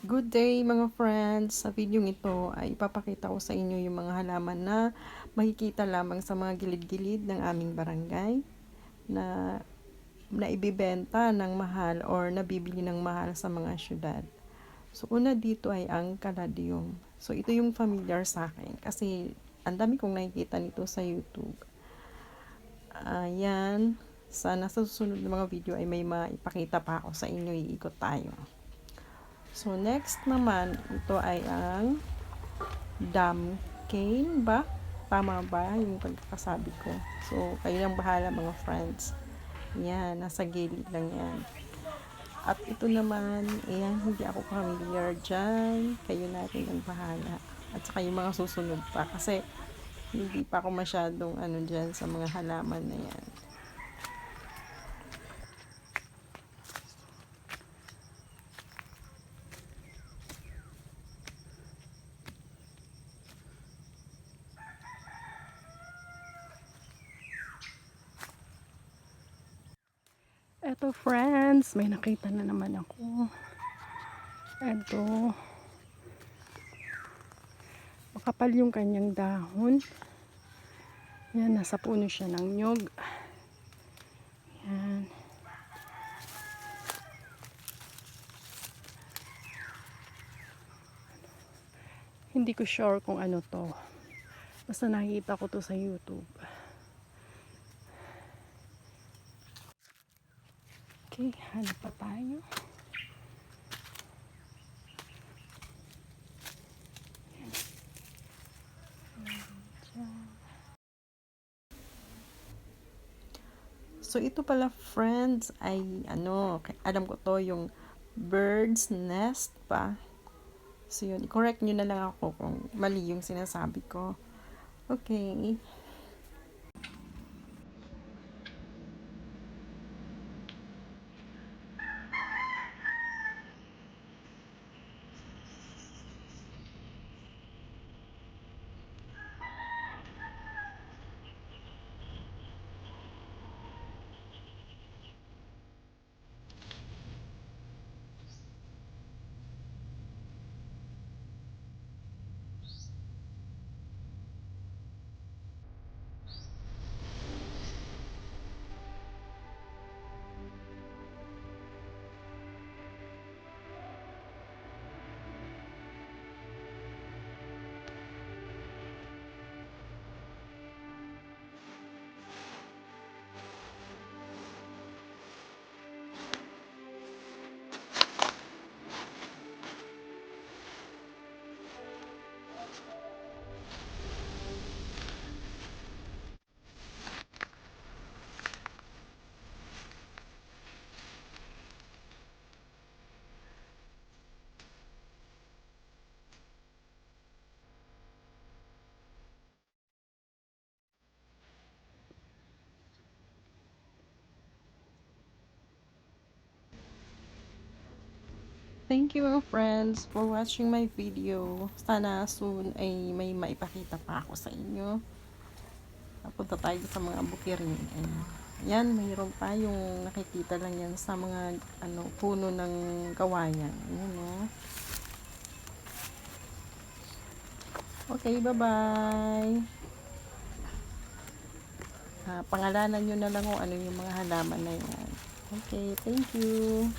Good day mga friends! Sa video ito ay ipapakita ko sa inyo yung mga halaman na makikita lamang sa mga gilid-gilid ng aming barangay na naibibenta ng mahal or nabibili ng mahal sa mga syudad. So una dito ay ang caladium. So ito yung familiar sa akin kasi ang dami kong nakikita nito sa YouTube. Ayan, sana sa susunod na mga video ay may maipakita pa ako sa inyo, iikot tayo. So, next naman, ito ay ang dam cane ba? Tama ba yung pagkakasabi ko? So, kayo lang bahala mga friends. Yan, nasa gilid lang yan. At ito naman, ayan, hindi ako familiar dyan. Kayo natin ang bahala. At saka yung mga susunod pa. Kasi, hindi pa ako masyadong dyan sa mga halaman na yan. Eto friends, may nakita na naman ako. Eto. Makapal yung kanyang dahon. Yan, nasa puno siya ng nyog. Yan. Hindi ko sure kung ano to. Basta nakita ko to sa YouTube. Okay, hanap pa tayo. So ito pala friends ay alam ko to yung bird's nest pa. So yun, i-correct nyo na lang ako kung mali yung sinasabi ko. Okay. Thank you friends for watching my video. Sana soon ay may maipakita pa ako sa inyo. Punta tayo sa mga bukirin. Yan, mayroon pa yung nakikita lang yan sa mga puno ng kawayan. Ayan, oh. Okay, bye-bye. Pangalanan nyo na lang kung ano yung mga halaman na yan. Okay, thank you.